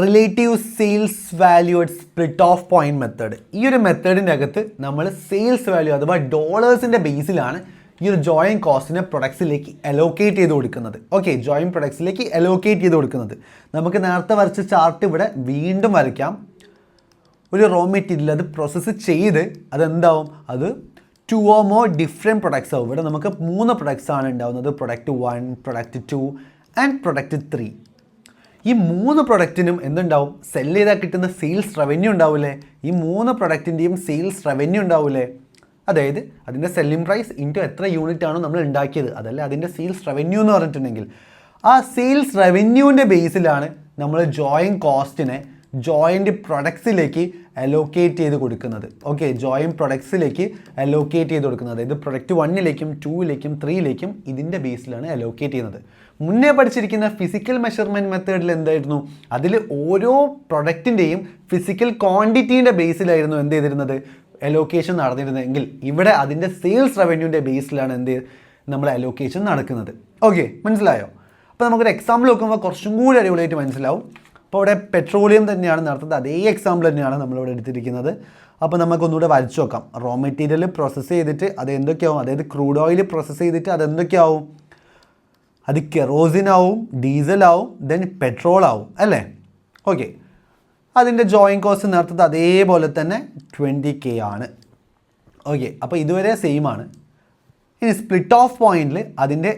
Relative sales value at split of point method. ഈ ഒരു മെത്തേഡിൻ്റെ അകത്ത് നമ്മൾ സെയിൽസ് വാല്യൂ അഥവാ ഡോളേഴ്സിൻ്റെ ബേസിലാണ് ഈ ഒരു ജോയിൻ കോസ്റ്റിനെ പ്രൊഡക്ട്സിലേക്ക് അലോക്കേറ്റ് ചെയ്ത് കൊടുക്കുന്നത്. ഓക്കെ, ജോയിൻ പ്രൊഡക്ട്സിലേക്ക് അലോക്കേറ്റ് ചെയ്ത് കൊടുക്കുന്നത്. നമുക്ക് നേരത്തെ വരച്ച ചാർട്ട് ഇവിടെ വീണ്ടും വരയ്ക്കാം. ഒരു റോ മെറ്റീരിയൽ അത് പ്രോസസ്സ് ചെയ്ത് അതെന്താവും, അത് 2 or more ഡിഫറെൻറ്റ് പ്രൊഡക്ട്സ് ആവും. ഇവിടെ നമുക്ക് 3 പ്രൊഡക്ട്സ് ആണ് ഉണ്ടാവുന്നത്. Product 1, product 2 and product 3. ഈ 3 പ്രൊഡക്റ്റിനും എന്തുണ്ടാവും, സെല് ചെയ്താൽ കിട്ടുന്ന സെയിൽസ് റവന്യൂ ഉണ്ടാവില്ലേ? ഈ 3 പ്രൊഡക്റ്റിൻ്റെയും സെയിൽസ് റവന്യൂ ഉണ്ടാവില്ലേ? അതായത് അതിൻ്റെ സെല്ലിംഗ് പ്രൈസ് ഇൻറ്റു എത്ര യൂണിറ്റ് ആണോ നമ്മൾ ഉണ്ടാക്കിയത്, അതല്ല അതിൻ്റെ സെയിൽസ് റവന്യൂ എന്ന് പറഞ്ഞിട്ടുണ്ടെങ്കിൽ ആ സെയിൽസ് റവന്യൂവിൻ്റെ ബേസിലാണ് നമ്മൾ ജോയിൻ കോസ്റ്റിനെ ജോയിൻ്റ് പ്രൊഡക്ട്സിലേക്ക് അലോക്കേറ്റ് ചെയ്ത് കൊടുക്കുന്നത്. ഓക്കെ, ജോയിൻ പ്രൊഡക്ട്സിലേക്ക് അലോക്കേറ്റ് ചെയ്ത് കൊടുക്കുന്നത്. അതായത് പ്രൊഡക്റ്റ് 1ലേക്കും 2ലേക്കും 3ലേക്കും ഇതിൻ്റെ ബേസിലാണ് അലോക്കേറ്റ് ചെയ്യുന്നത്. മുന്നേ പഠിച്ചിരിക്കുന്ന ഫിസിക്കൽ മെഷർമെൻറ്റ് മെത്തേഡിൽ എന്തായിരുന്നു, അതിൽ ഓരോ പ്രൊഡക്റ്റിൻ്റെയും ഫിസിക്കൽ ക്വാണ്ടിറ്റീൻ്റെ ബേസിലായിരുന്നു എന്ത് ചെയ്തിരുന്നത്, അലോക്കേഷൻ നടന്നിരുന്നതെങ്കിൽ ഇവിടെ അതിൻ്റെ സെയിൽസ് റവന്യൂൻ്റെ ബേസിലാണ് നമ്മൾ അലോക്കേഷൻ നടക്കുന്നത്. ഓക്കെ, മനസ്സിലായോ? അപ്പോൾ നമുക്കൊരു എക്സാമ്പിൾ നോക്കുമ്പോൾ കുറച്ചും കൂടി അടിപൊളിയായിട്ട് മനസ്സിലാവും. അപ്പോൾ ഇവിടെ പെട്രോളിയം തന്നെയാണ് നടത്തുന്നത്, അതേ എക്സാമ്പിൾ തന്നെയാണ് നമ്മളിവിടെ എടുത്തിരിക്കുന്നത്. അപ്പോൾ നമുക്കൊന്നുകൂടെ വരച്ചു നോക്കാം. റോ മെറ്റീരിയൽ പ്രോസസ്സ് ചെയ്തിട്ട് അത് എന്തൊക്കെയാവും, അതായത് ക്രൂഡ് ഓയിൽ പ്രോസസ്സ് ചെയ്തിട്ട് അതെന്തൊക്കെയാവും, അത് കെറോസിൻ ആവും, ഡീസൽ ആവും, ദെൻ പെട്രോൾ ആവും അല്ലേ? ഓക്കെ, അതിൻ്റെ ജോയിൻ കോസ്റ്റ് നേരത്തത് അതേപോലെ തന്നെ 20K ആണ്. ഓക്കെ, അപ്പോൾ ഇതുവരെ സെയിം ആണ്. ഇനി സ്പ്ലിറ്റ് ഓഫ് പോയിന്റിൽ അതിൻ്റെ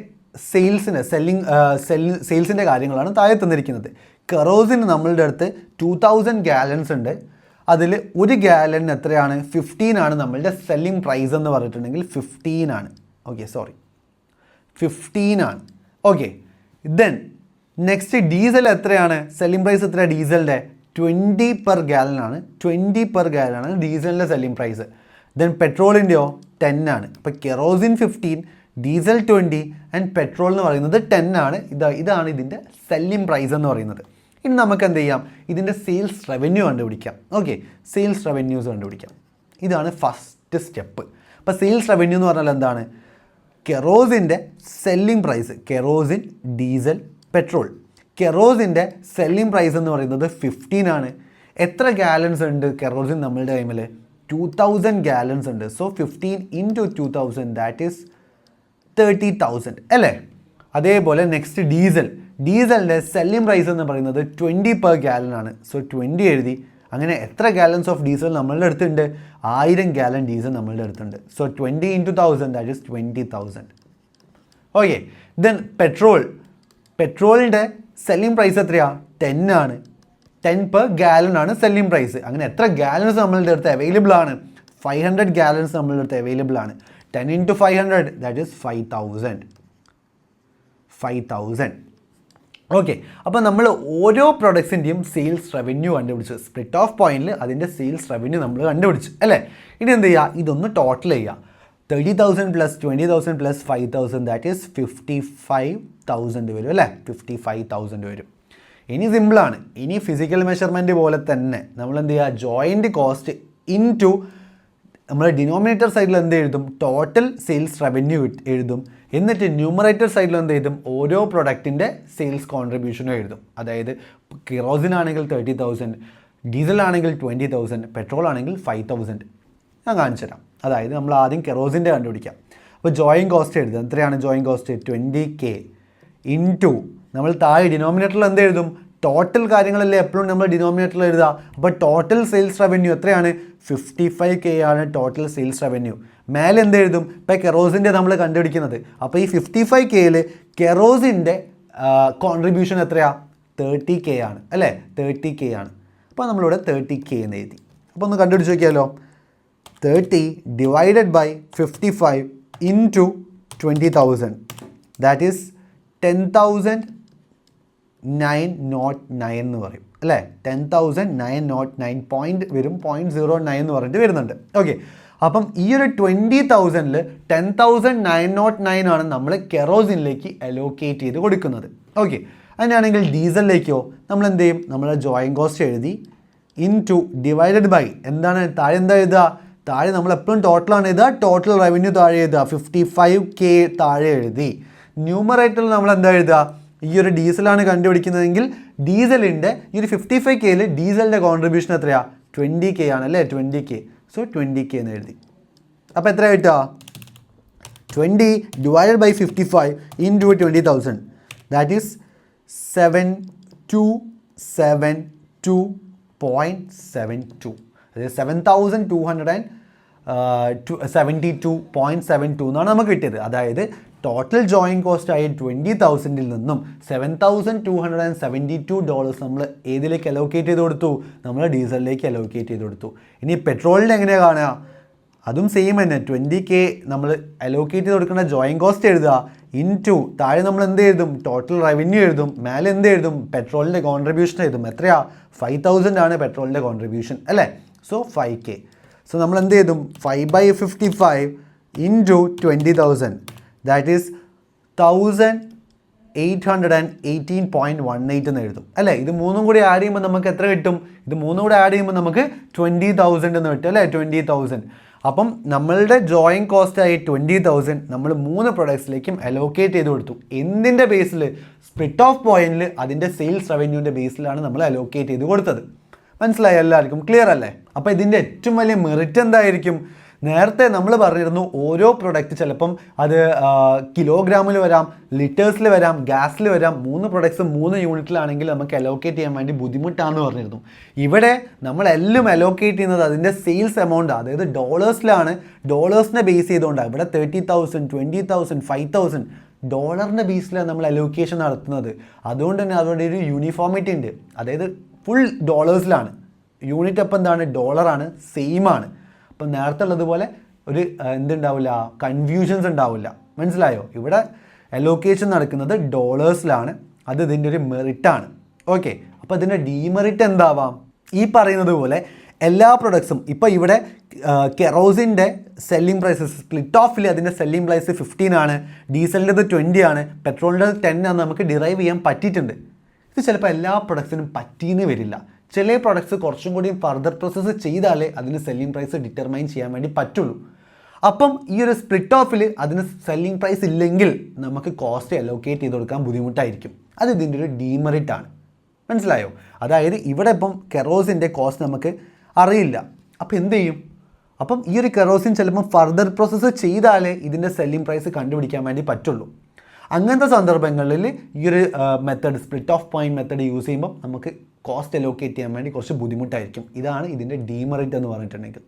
സെയിൽസിൻ്റെ കാര്യങ്ങളാണ് താഴെ തന്നിരിക്കുന്നത്. കെറോസിൻ നമ്മളുടെ അടുത്ത് 2000 ഗാലൻസ് ഉണ്ട്. അതിൽ ഒരു ഗാലൻ എത്രയാണ്, 15 ആണ് നമ്മളുടെ സെല്ലിംഗ് പ്രൈസ് എന്ന് പറഞ്ഞിട്ടുണ്ടെങ്കിൽ 15 ആണ്. ഓക്കെ, 15 ആണ്. ഓക്കെ, ദെൻ നെക്സ്റ്റ് ഡീസൽ എത്രയാണ്, സെല്ലിംഗ് പ്രൈസ് എത്രയാണ് ഡീസലിൻ്റെ, 20 പെർ ഗാലൻ ആണ്. 20 പെർ ഗാലൻ ആണ് ഡീസലിൻ്റെ സെല്ലിംഗ് പ്രൈസ്. ദെൻ പെട്രോളിൻ്റെയോ 10 ആണ്. അപ്പോൾ കെറോസിൻ 15, ഡീസൽ 20 ആൻഡ് പെട്രോൾ എന്ന് പറയുന്നത് 10 ആണ്. ഇതാണ് ഇതിൻ്റെ സെല്ലിംഗ് പ്രൈസ് എന്ന് പറയുന്നത്. ഇനി നമുക്ക് എന്ത് ചെയ്യാം, ഇതിൻ്റെ സെയിൽസ് റവന്യൂ കണ്ടുപിടിക്കാം. ഓക്കെ, സെയിൽസ് റവന്യൂസ് കണ്ടുപിടിക്കാം. ഇതാണ് ഫസ്റ്റ് സ്റ്റെപ്പ്. അപ്പോൾ സെയിൽസ് റവന്യൂ എന്ന് പറഞ്ഞാൽ എന്താണ്, കെറോസിൻ്റെ selling price, kerosene, diesel, petrol. കെറോസിൻ്റെ സെല്ലിംഗ് പ്രൈസ് എന്ന് പറയുന്നത് 15 ആണ്. എത്ര ഗാലൻസ് ഉണ്ട് കെറോസിൻ നമ്മളുടെ ടൈമിൽ, 2000 ഗാലൻസ് ഉണ്ട്. സോ 15 ഇൻറ്റു 2000 ദാറ്റ് ഈസ് 30,000 അല്ലേ? അതേപോലെ നെക്സ്റ്റ് ഡീസലിൻ്റെ സെല്ലിംഗ് പ്രൈസ് എന്ന് പറയുന്നത് 20 പെർ ഗാലൻ ആണ്. സോ 20 എഴുതി. അങ്ങനെ എത്ര ഗാലൻസ് ഓഫ് ഡീസൽ നമ്മളുടെ അടുത്തുണ്ട്, 1000 ഗാലൻ ഡീസൽ നമ്മളുടെ അടുത്തുണ്ട്. So 20 into 1000 that is 20,000. Okay, then പെട്രോളിൻ്റെ സെല്ലിംഗ് പ്രൈസ് എത്രയാണ്, 10 ആണ്. 10 പെർ ഗാലൻ ആണ് സെല്ലിംഗ് പ്രൈസ്. അങ്ങനെ എത്ര ഗാലൻസ് നമ്മളുടെ അടുത്ത് അവൈലബിൾ ആണ്, 500 ഗാലൻസ് നമ്മളുടെ അടുത്ത് അവൈലബിൾ ആണ്. 10 ഇൻറ്റു 500 ദാറ്റ് ഈസ് 5,000. ഓക്കെ, അപ്പോൾ നമ്മൾ ഓരോ പ്രൊഡക്ട്സിൻ്റെയും സെയിൽസ് റവന്യൂ കണ്ടുപിടിച്ചു. സ്പ്ലിറ്റ് ഓഫ് പോയിന്റിൽ അതിൻ്റെ സെയിൽസ് റവന്യൂ നമ്മൾ കണ്ടുപിടിച്ചു അല്ലേ? ഇനി എന്ത് ചെയ്യുക, ഇതൊന്ന് ടോട്ടൽ ചെയ്യുക. 30,000 പ്ലസ് 20,000 പ്ലസ് 5,000 ദാറ്റ് ഈസ് 55,000 വരും അല്ലേ? 55,000 വരും. ഇനി സിമ്പിളാണ്. ഇനി ഫിസിക്കൽ മെഷർമെൻറ്റ് പോലെ തന്നെ നമ്മൾ എന്ത് ചെയ്യുക, ജോയിൻറ്റ് കോസ്റ്റ് ഇൻറ്റു നമ്മൾ ഡിനോമിനേറ്റർ സൈഡിൽ എന്ത് എഴുതും, ടോട്ടൽ സെയിൽസ് റവന്യൂ എഴുതും. എന്നിട്ട് ന്യൂമറേറ്റർ സൈഡിൽ എന്ത് എഴുതും, ഓരോ പ്രൊഡക്റ്റിൻ്റെ സെയിൽസ് കോൺട്രിബ്യൂഷനും എഴുതും. അതായത് കെറോസിൻ ആണെങ്കിൽ 30,000, ഡീസൽ ആണെങ്കിൽ 20,000, പെട്രോൾ ആണെങ്കിൽ 5,000. ഞാൻ കാണിച്ചു തരാം. അതായത് നമ്മൾ ആദ്യം കെറോസിൻ്റെ കണ്ടുപിടിക്കാം. അപ്പോൾ ജോയിൻ കോസ്റ്റ് എഴുതുക. എത്രയാണ് ജോയിൻ കോസ്റ്റ്, 20K ഇൻറ്റു നമ്മൾ താഴെ ഡിനോമിനേറ്ററിൽ എന്ത് എഴുതും, ടോട്ടൽ കാര്യങ്ങളല്ലേ എപ്പോഴും നമ്മൾ ഡിനോമിനേറ്ററിൽ എഴുതുക. അപ്പോൾ ടോട്ടൽ സെയിൽസ് റവന്യൂ എത്രയാണ്, 55K ആണ് ടോട്ടൽ സെയിൽസ് റവന്യൂ. മേലെ എന്ത് എഴുതും, ഇപ്പോൾ കെറോസിൻ്റെ നമ്മൾ കണ്ടുപിടിക്കുന്നത്. അപ്പോൾ ഈ 55Kയിൽ കെറോസിൻ്റെ കോൺട്രിബ്യൂഷൻ എത്രയാണ്, 30K ആണ് അല്ലേ? 30K ആണ്. അപ്പോൾ നമ്മളിവിടെ 30K എന്ന് എഴുതി. അപ്പോൾ ഒന്ന് കണ്ടുപിടിച്ച് നോക്കിയാലോ. 30 divided by 55 into 20,000 that is 10,909 എന്ന് പറയും അല്ലേ? 10,909 പോയിൻറ്റ് വരും, 0.09 എന്ന് പറഞ്ഞിട്ട് വരുന്നുണ്ട്. ഓക്കെ, അപ്പം ഈ ഒരു 20,000-ൽ 10,909 ആണ് നമ്മൾ കെറോസിനിലേക്ക് അലോക്കേറ്റ് ചെയ്ത് കൊടുക്കുന്നത്. ഓക്കെ, അങ്ങനെയാണെങ്കിൽ ഡീസലിലേക്കോ നമ്മൾ എന്ത് ചെയ്യും, നമ്മൾ ജോയിൻ കോസ്റ്റ് എഴുതി ഇൻറ്റു ഡിവൈഡഡ് ബൈ എന്താണ് താഴെ എന്താ എഴുതുക, താഴെ നമ്മൾ എപ്പോഴും ടോട്ടലാണ് എഴുതുക, ടോട്ടൽ റവന്യൂ താഴെ എഴുതുക, 55K താഴെ എഴുതി. ന്യൂമറേറ്ററിൽ നമ്മൾ എന്താ എഴുതുക, ഈ ഒരു ഡീസലാണ് കണ്ടുപിടിക്കുന്നതെങ്കിൽ ഡീസലിൻ്റെ ഈ ഒരു 55Kയിൽ ഡീസലിൻ്റെ കോൺട്രിബ്യൂഷൻ എത്രയാണ്? 20K ആണല്ലേ, 20K. സോ 20K എന്ന് എഴുതി. അപ്പോൾ എത്ര കിട്ടുക? 20 divided by 55 into 20,000, that is 7272.72, അതായത് 7272.72 എന്നാണ് നമുക്ക് കിട്ടിയത്. അതായത് ടോട്ടൽ ജോയിൻ കോസ്റ്റ് ആയ 20,000 നിന്നും $7,272 നമ്മൾ ഏതിലേക്ക് അലോക്കേറ്റ് ചെയ്ത് കൊടുത്തു? നമ്മൾ ഡീസലിലേക്ക് അലോക്കേറ്റ് ചെയ്ത് കൊടുത്തു. ഇനി പെട്രോളിന് എങ്ങനെയാണ് കാണുക? അതും സെയിം തന്നെ. 20K നമ്മൾ അലോക്കേറ്റ് ചെയ്ത് കൊടുക്കുന്ന ജോയിൻ കോസ്റ്റ് എഴുതുക, ഇൻറ്റു താഴെ നമ്മൾ എന്ത് എഴുതും? ടോട്ടൽ റവന്യൂ എഴുതും, മേലെ എന്ത് എഴുതും? പെട്രോളിൻ്റെ കോൺട്രിബ്യൂഷൻ എഴുതും. എത്രയാ? 5,000 ആണ് പെട്രോളിൻ്റെ കോൺട്രിബ്യൂഷൻ അല്ലേ? So 5K. സോ നമ്മൾ എന്ത് ചെയ്തും? 5/55 ഇൻറ്റു 20,000, ദാറ്റ് ഈസ് 1,818.18 എന്ന് എഴുതും അല്ലേ? ഇത് മൂന്നും കൂടി ആഡ് ചെയ്യുമ്പോൾ നമുക്ക് എത്ര കിട്ടും? ഇത് മൂന്നും കൂടി ആഡ് ചെയ്യുമ്പോൾ നമുക്ക് 20,000 എന്ന് കിട്ടും അല്ലേ? 20,000. അപ്പം നമ്മളുടെ ജോയിൻ കോസ്റ്റ് ആയി 20,000 നമ്മൾ 3 പ്രൊഡക്ട്സിലേക്കും അലോക്കേറ്റ് ചെയ്ത് കൊടുത്തു. എന്തിൻ്റെ ബേസിൽ? സ്പ്ലിറ്റ് ഓഫ് പോയിന്റിൽ അതിൻ്റെ സെയിൽസ് റവന്യൂൻ്റെ ബേസിലാണ് നമ്മൾ അലോക്കേറ്റ് ചെയ്ത് കൊടുത്തത്. മനസ്സിലായി എല്ലാവർക്കും? ക്ലിയർ അല്ലേ? അപ്പോൾ ഇതിൻ്റെ ഏറ്റവും വലിയ മെറിറ്റ് എന്തായിരിക്കും? നേരത്തെ നമ്മൾ പറഞ്ഞിരുന്നു ഓരോ പ്രൊഡക്റ്റ് ചിലപ്പം അത് കിലോഗ്രാമിൽ വരാം, ലിറ്റേഴ്സിൽ വരാം, ഗ്യാസിൽ വരാം. 3 പ്രൊഡക്ട്സ് 3 യൂണിറ്റിലാണെങ്കിൽ നമുക്ക് അലോക്കേറ്റ് ചെയ്യാൻ വേണ്ടി ബുദ്ധിമുട്ടാണെന്ന് പറഞ്ഞിരുന്നു. ഇവിടെ നമ്മളെല്ലാം അലോക്കേറ്റ് ചെയ്യുന്നത് അതിൻ്റെ സെയിൽസ് എമൗണ്ട്, അതായത് ഡോളേഴ്സിലാണ്. ഡോളേഴ്സിനെ ബേസ് ചെയ്തുകൊണ്ടാണ്. ഇവിടെ 30,000, 20,000, 5,000 ഡോളറിൻ്റെ ബേസിലാണ് നമ്മൾ അലോക്കേഷൻ നടത്തുന്നത്. അതുകൊണ്ട് തന്നെ അതുകൊണ്ട് ഒരു യൂണിഫോമിറ്റി ഉണ്ട്. അതായത് ഫുൾ ഡോളേഴ്സിലാണ്. യൂണിറ്റ് അപ്പം എന്താണ്? ഡോളറാണ്, സെയിം ആണ്. അപ്പം നേരത്തെ ഉള്ളതുപോലെ ഒരു എന്തുണ്ടാവില്ല? കൺഫ്യൂഷൻസ് ഉണ്ടാവില്ല. മനസ്സിലായോ? ഇവിടെ അലോക്കേഷൻ നടക്കുന്നത് ഡോളേഴ്സിലാണ്. അത് ഇതിൻ്റെ ഒരു മെറിറ്റാണ്. ഓക്കെ, അപ്പോൾ ഇതിൻ്റെ ഡീമെറിറ്റ് എന്താവാം? ഈ പറയുന്നത് പോലെ എല്ലാ പ്രൊഡക്ട്സും ഇപ്പോൾ ഇവിടെ കെറോസിൻ്റെ സെല്ലിംഗ് പ്രൈസസ് സ്പ്ലിറ്റ് ഓഫിൽ അതിൻ്റെ സെല്ലിംഗ് പ്രൈസ് 15 ആണ്, ഡീസലിൻ്റെത് 20 ആണ്, പെട്രോളിൻ്റെ 10 ആണ് നമുക്ക് ഡിറൈവ് ചെയ്യാൻ പറ്റിയിട്ടുണ്ട്. ഇത് ചിലപ്പോൾ എല്ലാ പ്രൊഡക്ട്സിനും പറ്റിയെന്ന് വരില്ല. ചില പ്രൊഡക്ട്സ് കുറച്ചും കൂടി ഫർദർ പ്രോസസ്സ് ചെയ്താലേ അതിന് സെല്ലിംഗ് പ്രൈസ് ഡിറ്റർമൈൻ ചെയ്യാൻ വേണ്ടി പറ്റുള്ളൂ. അപ്പം ഈ ഒരു സ്പ്ലിറ്റ് ഓഫിൽ അതിന് സെല്ലിംഗ് പ്രൈസ് ഇല്ലെങ്കിൽ നമുക്ക് കോസ്റ്റ് അലോക്കേറ്റ് ചെയ്ത് കൊടുക്കാൻ ബുദ്ധിമുട്ടായിരിക്കും. അത് ഇതിൻ്റെ ഒരു ഡീമെറിറ്റ് ആണ്. മനസ്സിലായോ? അതായത് ഇവിടെ ഇപ്പം കെറോസിൻ്റെ കോസ്റ്റ് നമുക്ക് അറിയില്ല. അപ്പോൾ എന്ത് ചെയ്യും? അപ്പം ഈ ഒരു കെറോസിൻ ചിലപ്പം ഫർദർ പ്രോസസ്സ് ചെയ്താലേ ഇതിൻ്റെ സെല്ലിംഗ് പ്രൈസ് കണ്ടുപിടിക്കാൻ വേണ്ടി പറ്റുള്ളൂ. അങ്ങനത്തെ സന്ദർഭങ്ങളിൽ ഈ ഒരു method, split of point method use ചെയ്യുമ്പോൾ നമുക്ക് കോസ്റ്റ് അലോക്കേറ്റ് ചെയ്യാൻ വേണ്ടി കുറച്ച് ബുദ്ധിമുട്ടായിരിക്കും. ഇതാണ് ഇതിൻ്റെ ഡീമെറിറ്റ് എന്ന് പറഞ്ഞിട്ടുണ്ടെങ്കിൽ.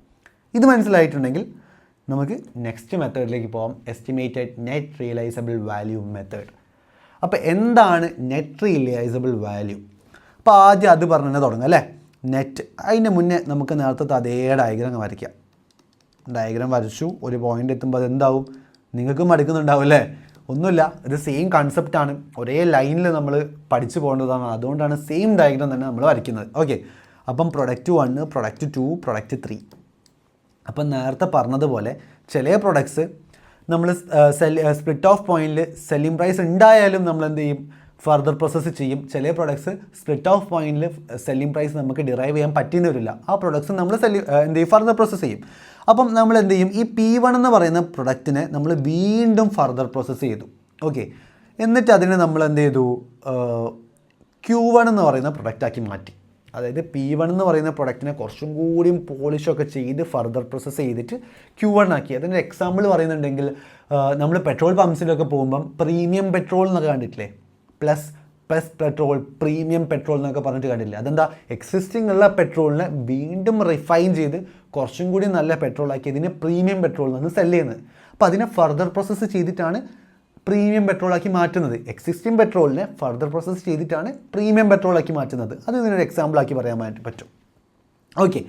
ഇത് മനസ്സിലായിട്ടുണ്ടെങ്കിൽ നമുക്ക് നെക്സ്റ്റ് മെത്തേഡിലേക്ക് പോകാം, estimated net realisable value method. അപ്പോൾ എന്താണ് നെറ്റ് റിയലൈസബിൾ വാല്യൂ? അപ്പോൾ ആദ്യം അത് പറഞ്ഞു തന്നെ തുടങ്ങാം അല്ലേ? നെറ്റ്. അതിൻ്റെ മുന്നേ നമുക്ക് നേരത്തെ അതേ ഡയഗ്രാം വരയ്ക്കാം. ഡയഗ്രാം വരച്ചു, ഒരു പോയിൻ്റ് എത്തുമ്പോൾ അതെന്താവും? നിങ്ങൾക്കും മടുക്കുന്നുണ്ടാവും അല്ലേ? ഒന്നുമില്ല, ഇത് സെയിം കൺസെപ്റ്റാണ്. ഒരേ ലൈനിൽ നമ്മൾ പഠിച്ചു പോകേണ്ടതാണ്. അതുകൊണ്ടാണ് സെയിം ഡയഗ്രാം തന്നെ നമ്മൾ വരയ്ക്കുന്നത്. ഓക്കെ, അപ്പം പ്രൊഡക്റ്റ് 1, പ്രൊഡക്റ്റ് 2, പ്രൊഡക്റ്റ് 3. അപ്പം നേരത്തെ പറഞ്ഞതുപോലെ ചില പ്രൊഡക്ട്സ് നമ്മൾ സ്പ്ലിറ്റ് ഓഫ് പോയിന്റിൽ സെല്ലിംഗ് പ്രൈസ് ഉണ്ടായാലും നമ്മൾ എന്ത് ചെയ്യും? ഫർദർ പ്രോസസ്സ് ചെയ്യും. ചില പ്രൊഡക്ട്സ് സ്പ്ലിറ്റ് ഓഫ് പോയിന്റിൽ സെല്ലിംഗ് പ്രൈസ് നമുക്ക് ഡിറൈവ് ചെയ്യാൻ പറ്റിയെന്ന് വരില്ല. ആ പ്രൊഡക്ട്സ് നമ്മൾ എന്ത് ചെയ്യും? ഫർദർ പ്രോസസ്സ് ചെയ്യും. അപ്പം നമ്മൾ എന്ത് ചെയ്യും? ഈ P1 എന്ന് പറയുന്ന പ്രൊഡക്റ്റിനെ നമ്മൾ വീണ്ടും ഫർദർ പ്രോസസ്സ് ചെയ്തു. ഓക്കെ, എന്നിട്ട് അതിനെ നമ്മൾ എന്ത് ചെയ്തു? Q1 എന്ന് പറയുന്ന പ്രൊഡക്റ്റാക്കി മാറ്റി. അതായത് P1 എന്ന് പറയുന്ന പ്രൊഡക്റ്റിനെ കുറച്ചും കൂടിയും പോളിഷൊക്കെ ചെയ്ത് ഫർദർ പ്രോസസ്സ് ചെയ്തിട്ട് Q1 ആക്കി. അതിൻ്റെ എക്സാമ്പിൾ പറയുന്നുണ്ടെങ്കിൽ നമ്മൾ പെട്രോൾ പമ്പ്സിലൊക്കെ പോകുമ്പം പ്രീമിയം പെട്രോൾ എന്നൊക്കെ കണ്ടിട്ടില്ലേ? പ്ലസ് പെട്രോൾ, പ്രീമിയം പെട്രോൾ എന്നൊക്കെ പറഞ്ഞിട്ട് കണ്ടില്ല. അതെന്താ? എക്സിസ്റ്റിംഗ് ഉള്ള പെട്രോളിനെ വീണ്ടും റിഫൈൻ ചെയ്ത് കുറച്ചും കൂടി നല്ല പെട്രോളാക്കി ഇതിനെ പ്രീമിയം പെട്രോൾ നിന്ന് സെല് ചെയ്യുന്നത്. അപ്പോൾ അതിനെ ഫർദർ പ്രോസസ്സ് ചെയ്തിട്ടാണ് പ്രീമിയം പെട്രോളാക്കി മാറ്റുന്നത്. എക്സിസ്റ്റിംഗ് പെട്രോളിനെ ഫർദർ പ്രോസസ്സ് ചെയ്തിട്ടാണ് പ്രീമിയം പെട്രോളാക്കി മാറ്റുന്നത്. അത് ഇതിനൊരു എക്സാമ്പിളാക്കി പറയാൻ പറ്റും. ഓക്കെ,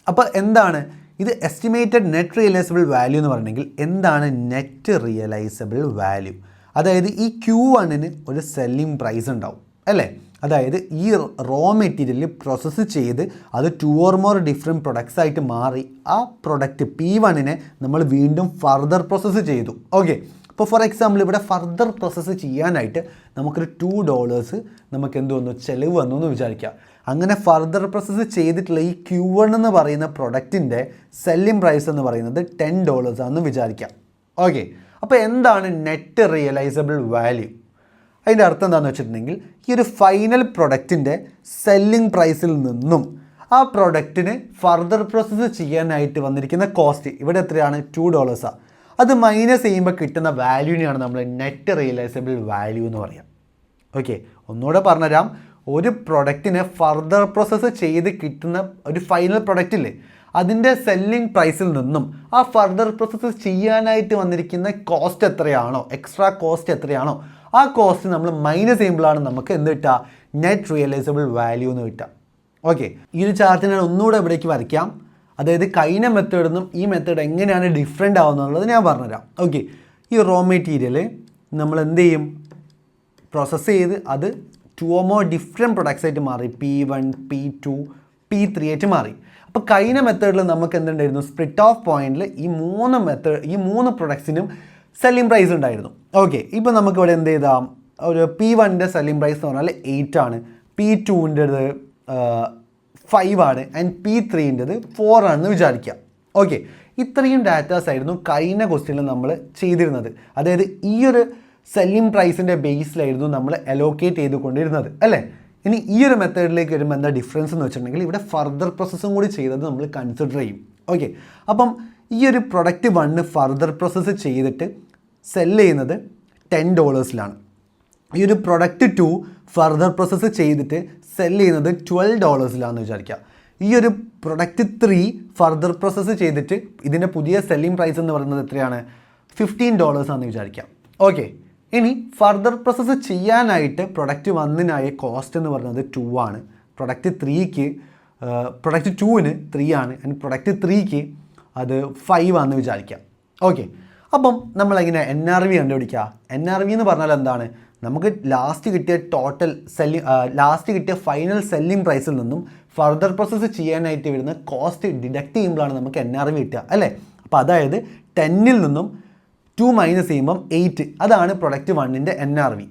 അപ്പോൾ എന്താണ് ഇത്? എസ്റ്റിമേറ്റഡ് നെറ്റ് റിയലൈസബിൾ വാല്യൂ എന്ന് പറഞ്ഞെങ്കിൽ എന്താണ് നെറ്റ് റിയലൈസബിൾ വാല്യൂ? അതായത് ഈ Q1-ന് ഒരു സെല്ലിംഗ് പ്രൈസ് ഉണ്ടാവും അല്ലേ? അതായത് ഈ റോ മെറ്റീരിയൽ പ്രോസസ്സ് ചെയ്ത് അത് 2 or more ഡിഫറെൻറ്റ് പ്രൊഡക്ട്സ് ആയിട്ട് മാറി ആ പ്രൊഡക്റ്റ് P1-നെ നമ്മൾ വീണ്ടും ഫർദർ പ്രോസസ്സ് ചെയ്തു. ഓക്കെ, ഇപ്പോൾ ഫോർ എക്സാമ്പിൾ ഇവിടെ ഫർദർ പ്രോസസ്സ് ചെയ്യാനായിട്ട് നമുക്കൊരു $2 നമുക്ക് എന്ത് വന്നു? ചിലവ് വന്നു എന്ന് വിചാരിക്കുക. അങ്ങനെ ഫർദർ പ്രോസസ്സ് ചെയ്തിട്ടുള്ള ഈ Q1 എന്ന് പറയുന്ന പ്രൊഡക്റ്റിൻ്റെ സെല്ലിംഗ് പ്രൈസ് എന്ന് പറയുന്നത് $10 ആണെന്ന് വിചാരിക്കാം. ഓക്കെ, അപ്പോൾ എന്താണ് നെറ്റ് റിയലൈസബിൾ വാല്യൂ? അതിൻ്റെ അർത്ഥം എന്താണെന്ന് വെച്ചിട്ടുണ്ടെങ്കിൽ ഈ ഒരു ഫൈനൽ പ്രൊഡക്റ്റിൻ്റെ സെല്ലിംഗ് പ്രൈസിൽ നിന്നും ആ പ്രൊഡക്റ്റിന് ഫർദർ പ്രോസസ്സ് ചെയ്യാനായിട്ട് വന്നിരിക്കുന്ന കോസ്റ്റ് ഇവിടെ എത്രയാണ് $2. അത് മൈനസ് ചെയ്യുമ്പോൾ കിട്ടുന്ന വാല്യൂവിനെയാണ് നമ്മൾ നെറ്റ് റിയലൈസബിൾ വാല്യൂ എന്ന് പറയാം. ഓക്കെ, ഒന്നുകൂടെ പറഞ്ഞുതരാം. ഒരു പ്രൊഡക്റ്റിനെ ഫർദർ പ്രോസസ്സ് ചെയ്ത് കിട്ടുന്ന ഒരു ഫൈനൽ പ്രൊഡക്റ്റ് ഇല്ലേ, അതിൻ്റെ സെല്ലിംഗ് പ്രൈസിൽ നിന്നും ആ ഫർദർ പ്രോസസ്സ് ചെയ്യാനായിട്ട് വന്നിരിക്കുന്ന കോസ്റ്റ് എത്രയാണോ, എക്സ്ട്രാ കോസ്റ്റ് എത്രയാണോ, ആ കോസ്റ്റ് നമ്മൾ മൈനസ് ചെയ്യുമ്പോഴാണ് നമുക്ക് എന്ത് കിട്ടുക, നെറ്റ് റിയലൈസബിൾ വാല്യൂ എന്ന് കിട്ടുക. ഓക്കെ, ഈ ഒരു ചാർട്ട് ഞാൻ ഒന്നുകൂടെ ഇവിടേക്ക് വരയ്ക്കാം. അതായത് കഴിഞ്ഞ മെത്തേഡിൽ നിന്നും ഈ മെത്തേഡ് എങ്ങനെയാണ് ഡിഫറെൻ്റ് ആവുന്നുള്ളത് ഞാൻ പറഞ്ഞുതരാം. ഓക്കെ, ഈ റോ മെറ്റീരിയൽ നമ്മൾ എന്ത് ചെയ്യും, പ്രോസസ്സ് ചെയ്ത് അത് 2 or more ഡിഫറെൻറ്റ് പ്രൊഡക്ട്സ് ആയിട്ട് മാറി, P1, P2, P3 ആയിട്ട് മാറി. അപ്പോൾ കഴിഞ്ഞ മെത്തേഡിൽ നമുക്ക് എന്തുണ്ടായിരുന്നു, സ്പ്ലിറ്റ് ഓഫ് പോയിന്റിൽ ഈ മൂന്ന് പ്രൊഡക്ട്സിനും സെല്ലിംഗ് പ്രൈസ് ഉണ്ടായിരുന്നു. ഓക്കെ, ഇപ്പോൾ നമുക്കിവിടെ എന്ത് ചെയ്താൽ ഒരു P1ൻ്റെ സെല്ലിംഗ് പ്രൈസ് എന്ന് പറഞ്ഞാൽ 8 ആണ്, P2ൻ്റെത് 5 ആണ്, ആൻഡ് P3ൻ്റെത് 4 ആണെന്ന് വിചാരിക്കുക. ഓക്കെ, ഇത്രയും ഡാറ്റാസ് ആയിരുന്നു കഴിഞ്ഞ ക്വസ്റ്റ്യനിൽ നമ്മൾ ചെയ്തിരുന്നത്. അതായത് ഈ ഒരു സെല്ലിംഗ് പ്രൈസിൻ്റെ ബേസിലായിരുന്നു നമ്മൾ അലോക്കേറ്റ് ചെയ്തുകൊണ്ടിരുന്നത് അല്ലേ. ഇനി ഈ ഒരു മെത്തേഡിലേക്ക് വരുമ്പോൾ എന്താ ഡിഫറൻസ് എന്ന് വെച്ചിട്ടുണ്ടെങ്കിൽ ഇവിടെ ഫർദർ പ്രോസസ്സും കൂടി ചെയ്തത് നമ്മൾ കൺസിഡർ ചെയ്യും. ഓക്കെ, അപ്പം ഈ ഒരു പ്രൊഡക്റ്റ് 1 ഫർദർ പ്രോസസ്സ് ചെയ്തിട്ട് സെല്ല് ചെയ്യുന്നത് $10. ഈ ഒരു പ്രൊഡക്റ്റ് 2 ഫർദർ പ്രോസസ്സ് ചെയ്തിട്ട് സെല്ല് ചെയ്യുന്നത് $12 വിചാരിക്കുക. ഈ ഒരു പ്രൊഡക്റ്റ് 3 ഫർദർ പ്രോസസ്സ് ചെയ്തിട്ട് ഇതിൻ്റെ പുതിയ സെല്ലിംഗ് പ്രൈസ് എന്ന് പറയുന്നത് എത്രയാണ്, $15 ആണെന്ന് വിചാരിക്കാം. ഓക്കെ, ഇനി ഫർദർ പ്രോസസ്സ് ചെയ്യാനായിട്ട് പ്രൊഡക്റ്റ് 1-നായ കോസ്റ്റ് എന്ന് പറയുന്നത് 2 ആണ്, പ്രൊഡക്റ്റ് 2-ന് 3 ആണ്, ആൻഡ് പ്രൊഡക്റ്റ് 3-ക്ക് അത് 5 ആണെന്ന് വിചാരിക്കാം. ഓക്കെ, അപ്പം നമ്മളെങ്ങനെ NRV കണ്ടുപിടിക്കുക? NRV എന്ന് പറഞ്ഞാൽ എന്താണ്, നമുക്ക് ലാസ്റ്റ് കിട്ടിയ ഫൈനൽ സെല്ലിംഗ് പ്രൈസിൽ നിന്നും ഫർദർ പ്രോസസ്സ് ചെയ്യാനായിട്ട് വരുന്ന കോസ്റ്റ് ഡിഡക്റ്റ് ചെയ്യുമ്പോഴാണ് നമുക്ക് NRV കിട്ടുക അല്ലേ. അപ്പോൾ അതായത് 10-ൽ നിന്നും 2 മൈനസ് ചെയ്യുമ്പം 8, അതാണ് പ്രൊഡക്റ്റ് 1-ൻ്റെ NRV.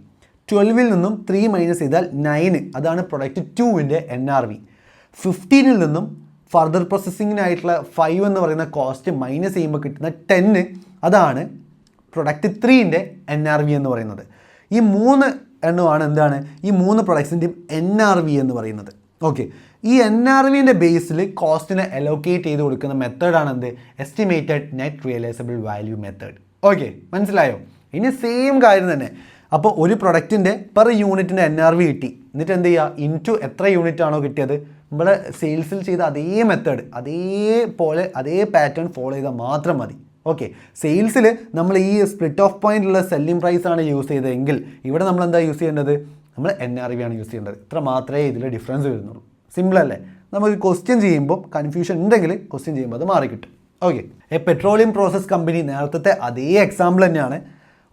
12-ൽ നിന്നും 3 മൈനസ് ചെയ്താൽ 9, അതാണ് പ്രൊഡക്റ്റ് 2-ൻ്റെ NRV. 15-ൽ നിന്നും ഫർദർ പ്രോസസ്സിങ്ങിനായിട്ടുള്ള 5 എന്ന് പറയുന്ന കോസ്റ്റ് മൈനസ് ചെയ്യുമ്പോൾ കിട്ടുന്ന 10, അതാണ് പ്രൊഡക്റ്റ് 3-ൻ്റെ NRV എന്ന് പറയുന്നത്. ഈ 3 എണ്ണമാണ് എന്താണ്, ഈ 3 പ്രൊഡക്ട്സിൻ്റെയും NRV എന്ന് പറയുന്നത്. ഓക്കെ, ഈ NRVൻ്റെ ബേസിൽ കോസ്റ്റിനെ അലോക്കേറ്റ് ചെയ്ത് കൊടുക്കുന്ന മെത്തേഡാണ് എന്ത്, estimated net realisable value method. Okay, മനസ്സിലായോ? ഇനി സെയിം കാര്യം തന്നെ. അപ്പോൾ ഒരു പ്രൊഡക്റ്റിൻ്റെ പെർ യൂണിറ്റിൻ്റെ NRV കിട്ടി, എന്നിട്ട് എന്ത് ചെയ്യുക, ഇൻറ്റു എത്ര യൂണിറ്റ് ആണോ കിട്ടിയത്, നമ്മളെ സെയിൽസിൽ ചെയ്ത അതേ മെത്തേഡ് അതേപോലെ അതേ പാറ്റേൺ ഫോളോ ചെയ്താൽ മാത്രം മതി. ഓക്കെ, സെയിൽസിൽ നമ്മൾ ഈ സ്പ്ലിറ്റ് ഓഫ് പോയിന്റിലുള്ള സെല്ലിംഗ് പ്രൈസ് ആണ് യൂസ് ചെയ്തതെങ്കിൽ ഇവിടെ നമ്മൾ എന്താ യൂസ് ചെയ്യേണ്ടത്, നമ്മൾ NRV ആണ് യൂസ് ചെയ്യേണ്ടത്. ഇത്ര മാത്രമേ ഇതിൽ ഡിഫറൻസ് വരുന്നുള്ളൂ. സിമ്പിൾ അല്ലേ? നമുക്ക് ക്വസ്റ്റ്യൻ ചെയ്യുമ്പോൾ കൺഫ്യൂഷൻ ഉണ്ടെങ്കിൽ ക്വസ്റ്റ്യൻ ചെയ്യുമ്പോൾ അത് മാറിക്കിട്ടും. ഓക്കെ, പെട്രോളിയം പ്രോസസ് കമ്പനി നേരത്തെ അതേ എക്സാമ്പിൾ തന്നെയാണ്.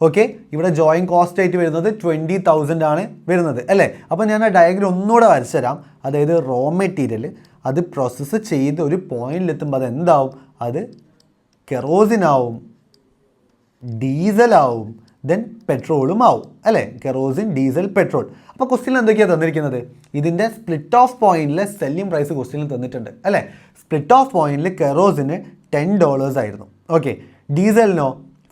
ഓക്കെ, ഇവിടെ ജോയിൻറ്റ് കോസ്റ്റ് ആയിട്ട് വരുന്നത് 20,000 ആണ് വരുന്നത് അല്ലേ. അപ്പോൾ ഞാൻ ആ ഡയഗ്രം ഒന്നുകൂടെ വരച്ചു തരാം. അതായത് റോ മെറ്റീരിയൽ അത് പ്രോസസ്സ് ചെയ്ത് ഒരു പോയിന്റിലെത്തുമ്പോൾ അത് എന്താവും, അത് കെറോസിനാവും, ഡീസലാവും, ദെൻ പെട്രോളും ആവും അല്ലേ. Kerosene, diesel, petrol. അപ്പോൾ ക്വസ്റ്റ്യനിൽ എന്തൊക്കെയാണ് തന്നിരിക്കുന്നത്, ഇതിൻ്റെ സ്പ്ലിറ്റ് ഓഫ് പോയിന്റിലെ സെല്ലിംഗ് പ്രൈസ് ക്വസ്റ്റ്യനിൽ തന്നിട്ടുണ്ട് അല്ലേ. സ്പ്ലിറ്റ് ഓഫ് പോയിന്റിൽ കെറോസിന് $10 ആയിരുന്നു. ഓക്കെ, ഡീസലിനോ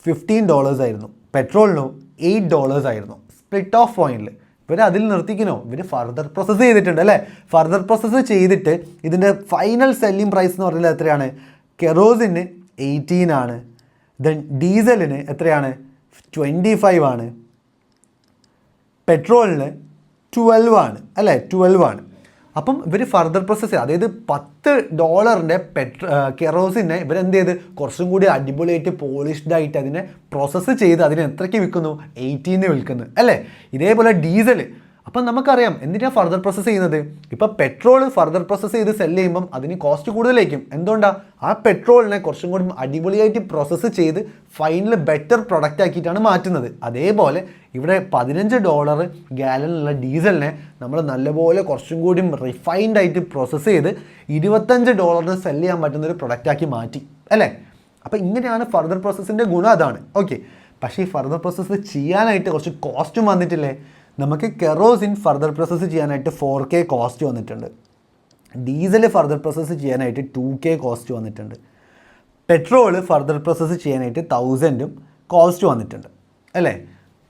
$15 ആയിരുന്നു, പെട്രോളിനോ $8 ആയിരുന്നു. സ്പ്ലിറ്റ് ഓഫ് പോയിന്റിൽ ഇവർ അതിൽ നിർത്തിക്കണോ, ഇവർ ഫർദർ പ്രോസസ്സ് ചെയ്തിട്ടുണ്ട് അല്ലേ. ഫർദർ പ്രോസസ്സ് ചെയ്തിട്ട് ഇതിൻ്റെ ഫൈനൽ സെല്ലിംഗ് പ്രൈസ് എന്ന് പറഞ്ഞാൽ എത്രയാണ്, കെറോസിന് 18 ആണ്, ദെൻ ഡീസലിന് എത്രയാണ് 25 ആണ്, പെട്രോളിന് 12 ആണ് അല്ലേ, 12 ആണ്. അപ്പം ഇവർ ഫർദർ പ്രോസസ്സ്, അതായത് $10 കെറോസിനെ ഇവരെന്ത് ചെയ്ത് കുറച്ചും കൂടി അടിപൊളിയായിട്ട് പോളിഷ്ഡ് ആയിട്ട് അതിനെ പ്രോസസ്സ് ചെയ്ത് അതിനെ എത്രയ്ക്ക് വിൽക്കുന്നു, 18 വിൽക്കുന്നു അല്ലേ. ഇതേപോലെ ഡീസൽ. അപ്പം നമുക്കറിയാം എന്തിനാണ് ഫർദർ പ്രോസസ്സ് ചെയ്യുന്നത്. ഇപ്പോൾ പെട്രോൾ ഫർദർ പ്രോസസ്സ് ചെയ്ത് സെല്ല് ചെയ്യുമ്പം അതിന് കോസ്റ്റ് കൂടുതലായിരിക്കും. എന്തുകൊണ്ടാണ്, ആ പെട്രോളിനെ കുറച്ചും കൂടി അടിപൊളിയായിട്ട് പ്രോസസ്സ് ചെയ്ത് ഫൈനൽ ബെറ്റർ പ്രൊഡക്റ്റ് ആക്കിയിട്ടാണ് മാറ്റുന്നത്. അതേപോലെ ഇവിടെ $15 ഗാലനുള്ള ഡീസലിനെ നമ്മൾ നല്ലപോലെ കുറച്ചും കൂടി റിഫൈൻഡ് ആയിട്ട് പ്രോസസ്സ് ചെയ്ത് $25 സെല്ല് ചെയ്യാൻ പറ്റുന്ന ഒരു പ്രൊഡക്റ്റാക്കി മാറ്റി അല്ലേ. അപ്പോൾ ഇങ്ങനെയാണ് ഫർദർ പ്രോസസ്സിൻ്റെ ഗുണം, അതാണ്. ഓക്കെ, പക്ഷേ ഈ ഫർദർ പ്രോസസ്സ് ചെയ്യാനായിട്ട് കുറച്ച് കോസ്റ്റും വന്നിട്ടില്ലേ. നമുക്ക് കെറോസിൻ ഫർദർ പ്രോസസ്സ് ചെയ്യാനായിട്ട് 4K കോസ്റ്റ് വന്നിട്ടുണ്ട്, ഡീസൽ ഫർദർ പ്രോസസ്സ് ചെയ്യാനായിട്ട് 2K കോസ്റ്റ് വന്നിട്ടുണ്ട്, പെട്രോൾ ഫർദർ പ്രോസസ്സ് ചെയ്യാനായിട്ട് 1000 കോസ്റ്റ് വന്നിട്ടുണ്ട് അല്ലേ.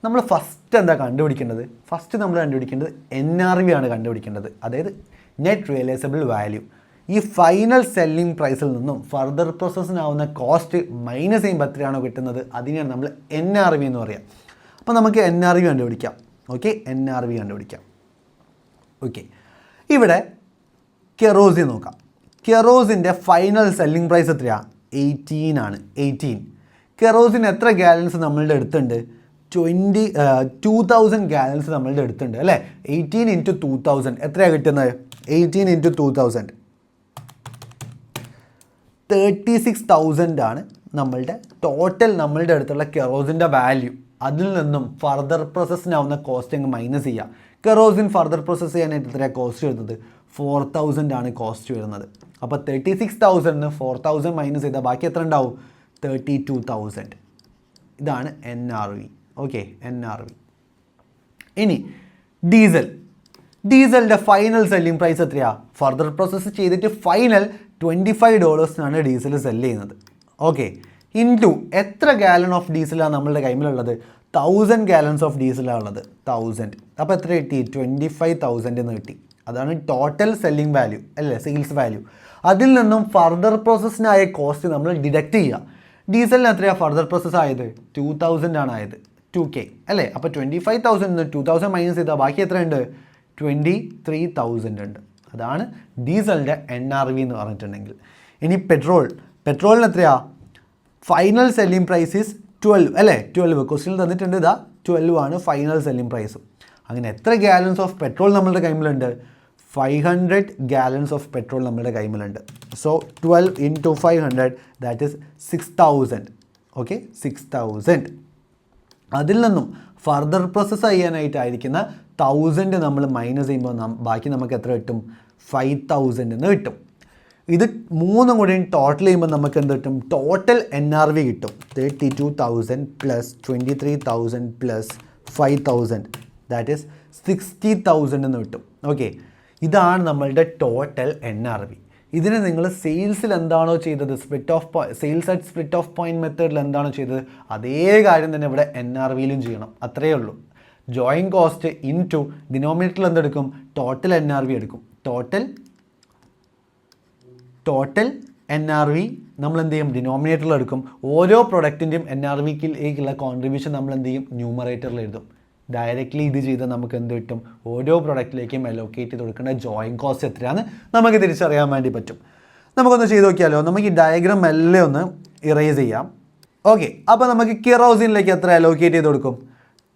നമ്മൾ ഫസ്റ്റ് എന്താ കണ്ടുപിടിക്കേണ്ടത്? ഫസ്റ്റ് നമ്മൾ കണ്ടുപിടിക്കേണ്ടത് NRV ആണ് കണ്ടുപിടിക്കേണ്ടത്, അതായത് നെറ്റ് റിയലൈസബിൾ വാല്യൂ. ഈ ഫൈനൽ സെല്ലിംഗ് പ്രൈസിൽ നിന്നും ഫർദർ പ്രോസസ്സിനാവുന്ന കോസ്റ്റ് മൈനസ് ചെയ്യുമ്പോൾ എത്രയാണോ കിട്ടുന്നത് അതിനെയാണ് നമ്മൾ NRV എന്ന് പറയുക. അപ്പോൾ നമുക്ക് NRV കണ്ടുപിടിക്കാം. ഓക്കെ, NRV കണ്ടുപിടിക്കാം. ഓക്കെ, ഇവിടെ കെറോസിൻ നോക്കാം. കെറോസിൻ്റെ ഫൈനൽ സെല്ലിംഗ് പ്രൈസ് എത്രയാണ്? 18 ആണ്. 18. കെറോസിൻ എത്ര ഗാലൻസ് നമ്മളുടെ അടുത്തുണ്ട്? 2000 ഗാലൻസ് നമ്മളുടെ അടുത്തുണ്ട് അല്ലേ? 18 × 2000 എത്രയാണ് കിട്ടുന്നത്? 18 × 2000 36,000 ആണ് നമ്മളുടെ ടോട്ടൽ നമ്മളുടെ അടുത്തുള്ള കെറോസിൻ്റെ വാല്യൂ. അതിൽ നിന്നും ഫർദർ പ്രോസസ്സിനാവുന്ന കോസ്റ്റ് അങ്ങ് മൈനസ് ചെയ്യുക. കെറോസിൻ ഫർദർ പ്രോസസ്സ് ചെയ്യാനായിട്ട് എത്രയാണ് കോസ്റ്റ് വരുന്നത്? 4,000 ആണ് കോസ്റ്റ് വരുന്നത്. അപ്പോൾ 36,000 4,000 മൈനസ് ചെയ്താൽ ബാക്കി എത്ര ഉണ്ടാവും? 32,000. ഇതാണ് NRV. Okay, NRV. ഇനി ഡീസലിൻ്റെ ഫൈനൽ സെല്ലിംഗ് പ്രൈസ് എത്രയാണ്? ഫർദർ പ്രോസസ്സ് ചെയ്തിട്ട് ഫൈനൽ $25 ഡീസൽ സെല്ല് ചെയ്യുന്നത്. ഓക്കെ, ഇൻറ്റു എത്ര ഗാലൺ ഓഫ് ഡീസലാണ് നമ്മളുടെ കൈമിലുള്ളത്? 1000 ഗാലൻസ് ഓഫ് ഡീസലാണ് ഉള്ളത്. 1000. അപ്പോൾ എത്ര കിട്ടി? 25,000 എന്ന് കിട്ടി. അതാണ് ടോട്ടൽ സെല്ലിംഗ് വാല്യൂ അല്ലേ, സെയിൽസ് വാല്യൂ. അതിൽ നിന്നും ഫർദർ പ്രോസസ്സിനായ കോസ്റ്റ് നമ്മൾ ഡിഡക്റ്റ് ചെയ്യുക. ഡീസലിന് എത്രയാണ് ഫർദർ പ്രോസസ്സ് ആയത്? 2000 ആണ് ആയത്, 2K അല്ലേ? അപ്പോൾ 25,000 2000 മൈനസ് ചെയ്താൽ ബാക്കി എത്ര ഉണ്ട്? 23,000 ഉണ്ട്. അതാണ് ഡീസലിൻ്റെ NRV എന്ന് പറഞ്ഞിട്ടുണ്ടെങ്കിൽ. ഇനി പെട്രോളിന് എത്രയാണ്? ഫൈനൽ സെല്ലിംഗ് പ്രൈസ് ഈസ് 12 അല്ലേ? 12 ക്വസ്റ്റ്യൻ തന്നിട്ടുണ്ട്. ഇതാ 12 ആണ് ഫൈനൽ സെല്ലിംഗ് പ്രൈസും. അങ്ങനെ എത്ര ഗാലൻസ് ഓഫ് പെട്രോൾ നമ്മളുടെ കൈമിലുണ്ട്? 500 ഗാലൻസ് ഓഫ് പെട്രോൾ നമ്മുടെ കൈമിലുണ്ട്. So 12 × 500 that is 6,000. ഓക്കെ, 6,000. അതിൽ നിന്നും ഫർദർ പ്രോസസ്സ് ചെയ്യാനായിട്ടായിരിക്കുന്ന 1000 നമ്മൾ മൈനസ് ചെയ്യുമ്പോൾ ബാക്കി നമുക്ക് എത്ര കിട്ടും? 5,000 എന്ന് കിട്ടും. ഇത് മൂന്നും കൂടി ടോട്ടൽ ചെയ്യുമ്പോൾ നമുക്ക് എന്ത് കിട്ടും? ടോട്ടൽ NRV കിട്ടും. 32,000 പ്ലസ് 23,000 പ്ലസ് 5,000 ദാറ്റ് ഈസ് 60,000 എന്ന് കിട്ടും. ഓക്കെ, ഇതാണ് നമ്മളുടെ ടോട്ടൽ NRV. ഇതിന് നിങ്ങൾ സെയിൽസിൽ എന്താണോ ചെയ്തത്, sales at split of point മെത്തേഡിൽ എന്താണോ ചെയ്തത് അതേ കാര്യം തന്നെ ഇവിടെ NRVയിലും ചെയ്യണം. അത്രയേ ഉള്ളൂ. ജോയിൻ കോസ്റ്റ് ഇൻറ്റു ഡിനോമിനേറ്ററിൽ എന്തെടുക്കും? ടോട്ടൽ NRV എടുക്കും. ടോട്ടൽ NRV നമ്മൾ എന്ത് ചെയ്യും? ഡിനോമിനേറ്ററിൽ എടുക്കും. ഓരോ പ്രൊഡക്റ്റിൻ്റെയും NRVക്കുള്ള കോൺട്രിബ്യൂഷൻ നമ്മൾ എന്ത് ചെയ്യും? ന്യൂമറേറ്ററിൽ എഴുതും. ഡയറക്റ്റ്ലി ഇത് ചെയ്താൽ നമുക്ക് എന്ത് കിട്ടും? ഓരോ പ്രൊഡക്റ്റിലേക്കും അലോക്കേറ്റ് ചെയ്ത് കൊടുക്കേണ്ട ജോയിൻ കോസ്റ്റ് എത്രയാണ് നമുക്ക് തിരിച്ചറിയാൻ വേണ്ടി പറ്റും. നമുക്കൊന്ന് ചെയ്ത് നോക്കിയാലോ? നമുക്ക് ഈ ഡയഗ്രാം എല്ലാം ഒന്ന് ഇറേസ് ചെയ്യാം. ഓക്കെ, അപ്പോൾ നമുക്ക് കെറോസിനിലേക്ക് എത്ര അലോക്കേറ്റ് ചെയ്ത് കൊടുക്കും?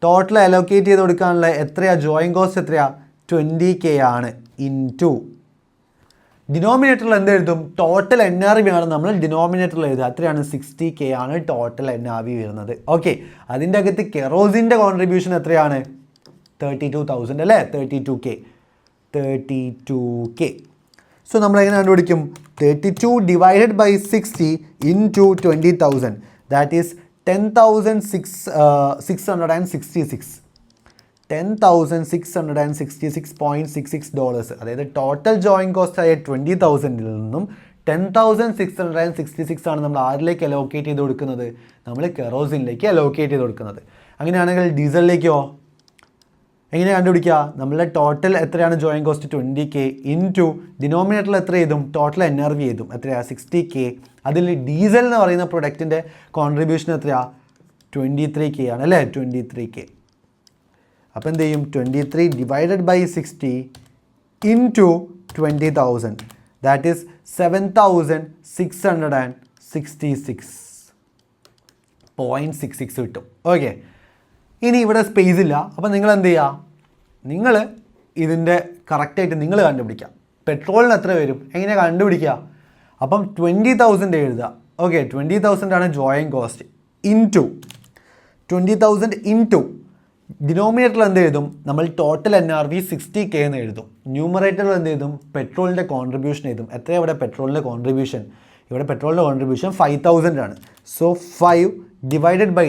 ടോട്ടൽ അലോക്കേറ്റ് ചെയ്ത് കൊടുക്കാനുള്ള എത്രയാണ് ജോയിൻ കോസ്റ്റ്? എത്രയാണ്? 20K ആണ്. ഇൻറ്റു ഡിനോമിനേറ്ററിൽ എന്ത് എഴുതും? ടോട്ടൽ NRV ആണ് നമ്മൾ ഡിനോമിനേറ്ററിൽ എഴുതുക. അത്രയാണ് 60K ആണ് ടോട്ടൽ NRV വരുന്നത്. ഓക്കെ, അതിൻ്റെ അകത്ത് കെറോസിൻ്റെ കോൺട്രിബ്യൂഷൻ എത്രയാണ്? 32,000 അല്ലേ? 32K. സോ നമ്മൾ എങ്ങനെ കണ്ടുപിടിക്കും? 32 divided by 60 into 20,000 that is 10,666. $10,666.66. അതായത് ടോട്ടൽ ജോയിൻ കോസ്റ്റ് ആയ 20,000 നിന്നും 10,666 ആണ് നമ്മൾ ആരിലേക്ക് അലോക്കേറ്റ് ചെയ്ത് കൊടുക്കുന്നത്? നമ്മൾ കെറോസിനിലേക്ക് അലോക്കേറ്റ് ചെയ്ത് കൊടുക്കുന്നത്. അങ്ങനെയാണെങ്കിൽ ഡീസലിലേക്കോ എങ്ങനെ കണ്ടുപിടിക്കുക? നമ്മളുടെ ടോട്ടൽ എത്രയാണ് ജോയിൻ കോസ്റ്റ്? 20K ഇൻറ്റു ഡിനോമിനേറ്ററിൽ എത്ര ചെയ്തും? ടോട്ടൽ NRV ചെയ്തും. എത്രയാണ്? 60K. അതിൽ ഡീസൽ എന്ന് പറയുന്ന പ്രൊഡക്റ്റിൻ്റെ കോൺട്രിബ്യൂഷൻ എത്രയാണ്? 23K ആണ് അല്ലേ? 23K. അപ്പോൾ എന്ത് ചെയ്യും? 23 divided by 60 into 20,000 that is 7,666.66 കിട്ടും. ഓക്കെ, ഇനി ഇവിടെ സ്പേസ് ഇല്ല. അപ്പോൾ നിങ്ങൾ എന്ത് ചെയ്യുക? നിങ്ങൾ ഇതിൻ്റെ കറക്റ്റായിട്ട് നിങ്ങൾ കണ്ടുപിടിക്കുക. പെട്രോളിന് എത്ര വരും? എങ്ങനെ കണ്ടുപിടിക്കുക? അപ്പം 20,000 എഴുതുക. ഓക്കെ, 20,000 ആണ് ജോയിൻ കോസ്റ്റ്. ഇൻറ്റു 20,000 ഇൻറ്റു ഡിനോമിനേറ്ററിൽ എന്ത് എഴുതും? നമ്മൾ ടോട്ടൽ NRV 60K എന്ന് എഴുതും. ന്യൂമറേറ്ററിൽ എന്ത് എഴുതും? പെട്രോളിൻ്റെ കോൺട്രിബ്യൂഷൻ എഴുതും. എത്രയാണ് ഇവിടെ പെട്രോളിൻ്റെ കോൺട്രിബ്യൂഷൻ? ഇവിടെ പെട്രോളിൻ്റെ കോൺട്രിബ്യൂഷൻ 5,000 ആണ്. സോ 5 ഡിവൈഡഡ് ബൈ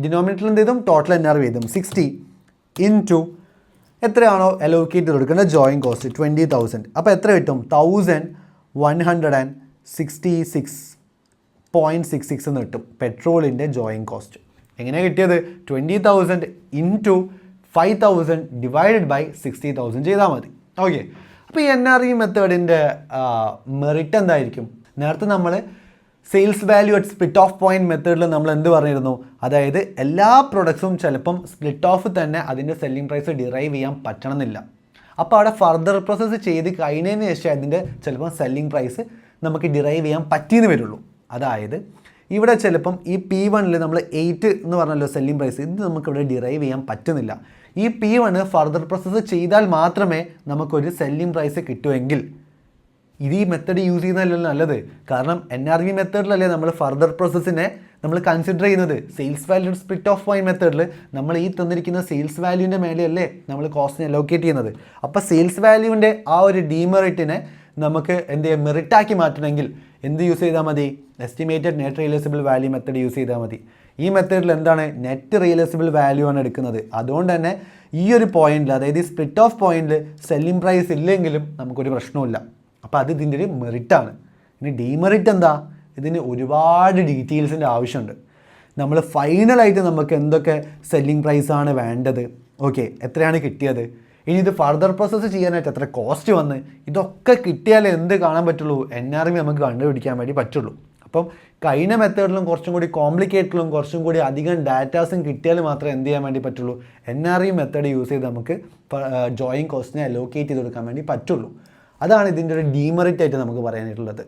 ഡിനോമിനേറ്ററിൽ എന്ത് ചെയ്തും? ടോട്ടൽ NRV എഴുതും. 60 ഇൻറ്റു എത്രയാണോ അലോക്കേറ്റ് ചെയ്ത് കൊടുക്കേണ്ട ജോയിൻ കോസ്റ്റ് 20,000. അപ്പോൾ എത്ര കിട്ടും? 1,166.66 എന്ന് കിട്ടും പെട്രോളിൻ്റെ ജോയിൻ കോസ്റ്റ്. എങ്ങനെയാണ് കിട്ടിയത്? 20,000 ഇൻറ്റു 5,000 ഡിവൈഡഡ് ബൈ 60,000 ചെയ്താൽ മതി. ഓക്കെ, അപ്പോൾ ഈ NRE മെത്തേഡിൻ്റെ മെറിറ്റ് എന്തായിരിക്കും? നേരത്തെ നമ്മൾ sales value at split of point മെത്തേഡിൽ നമ്മൾ എന്ത് പറഞ്ഞിരുന്നു? അതായത് എല്ലാ പ്രൊഡക്ട്സും ചിലപ്പം സ്പ്ലിറ്റ് ഓഫ് തന്നെ അതിൻ്റെ സെല്ലിംഗ് പ്രൈസ് ഡിറൈവ് ചെയ്യാൻ പറ്റണമെന്നില്ല. അപ്പോൾ അവിടെ ഫർദർ പ്രോസസ്സ് ചെയ്ത് കഴിഞ്ഞതിന് ശേഷം അതിൻ്റെ ചിലപ്പം സെല്ലിംഗ് പ്രൈസ് നമുക്ക് ഡിറൈവ് ചെയ്യാൻ പറ്റിയെന്ന് വരുള്ളൂ. അതായത് ഇവിടെ ചിലപ്പം ഈ P1 നമ്മൾ 8 എന്ന് പറഞ്ഞല്ലോ സെല്ലിംഗ് പ്രൈസ്, ഇത് നമുക്കിവിടെ ഡിറൈവ് ചെയ്യാൻ പറ്റുന്നില്ല. ഈ P1 ഫർദർ പ്രോസസ്സ് ചെയ്താൽ മാത്രമേ നമുക്കൊരു സെല്ലിംഗ് പ്രൈസ് കിട്ടുമെങ്കിൽ ഇത് ഈ മെത്തേഡ് യൂസ് ചെയ്യുന്നതല്ലോ നല്ലത്. കാരണം NRE മെത്തേഡിലല്ലേ നമ്മൾ ഫർദർ പ്രോസസ്സിനെ നമ്മൾ കൺസിഡർ ചെയ്യുന്നത്. Sales value split of point മെത്തേഡിൽ നമ്മൾ ഈ തന്നിരിക്കുന്ന സെയിൽസ് വാല്യൂവിൻ്റെ മേലെയല്ലേ നമ്മൾ കോസ്റ്റിനെ അലോക്കേറ്റ് ചെയ്യുന്നത്. അപ്പോൾ സെയിൽസ് വാല്യൂവിൻ്റെ ആ ഒരു ഡീമെറിറ്റിനെ നമുക്ക് എന്ത് ചെയ്യാം, മെറിറ്റാക്കി മാറ്റണമെങ്കിൽ എന്ത് യൂസ് ചെയ്താൽ മതി? Estimated net realisable value method use ചെയ്താൽ മതി. ഈ മെത്തേഡിൽ എന്താണ്? നെറ്റ് റിയലൈസബിൾ വാല്യൂ ആണ് എടുക്കുന്നത്. അതുകൊണ്ട് തന്നെ ഈ ഒരു പോയിന്റിൽ, അതായത് ഈ സ്പ്ലിറ്റ് ഓഫ് പോയിന്റിൽ സെല്ലിംഗ് പ്രൈസ് ഇല്ലെങ്കിലും നമുക്കൊരു പ്രശ്നമില്ല. അപ്പോൾ അത് ഇതിൻ്റെ ഒരു മെറിറ്റാണ്. ഇനി ഡീമെറിറ്റ് എന്താ? ഇതിന് ഒരുപാട് ഡീറ്റെയിൽസിൻ്റെ ആവശ്യമുണ്ട്. നമ്മൾ ഫൈനലായിട്ട് നമുക്ക് എന്തൊക്കെ സെല്ലിംഗ് പ്രൈസാണ് വേണ്ടത്, ഓക്കെ, എത്രയാണ് കിട്ടിയത്, ഇനി ഇത് ഫർദർ പ്രോസസ്സ് ചെയ്യാനായിട്ട് എത്ര കോസ്റ്റ് വന്ന്, ഇതൊക്കെ കിട്ടിയാലേ എന്ത് കാണാൻ പറ്റുള്ളൂ? NRE നമുക്ക് കണ്ടുപിടിക്കാൻ വേണ്ടി പറ്റുള്ളൂ. അപ്പം കഴിഞ്ഞ മെത്തേഡിലും കുറച്ചും കൂടി കോംപ്ലിക്കേറ്റഡിലും കുറച്ചും കൂടി അധികം ഡാറ്റാസും കിട്ടിയാൽ മാത്രമേ എന്ത് ചെയ്യാൻ വേണ്ടി പറ്റുള്ളൂ? NRE മെത്തേഡ് യൂസ് ചെയ്ത് നമുക്ക് ജോയിൻ കോസ്റ്റിനെ അലോക്കേറ്റ് ചെയ്ത് കൊടുക്കാൻ വേണ്ടി പറ്റുള്ളൂ. അതാണ് ഇതിൻ്റെ ഒരു ഡീമെറിറ്റ് ആയിട്ട് നമുക്ക് പറയാനായിട്ടുള്ളത്.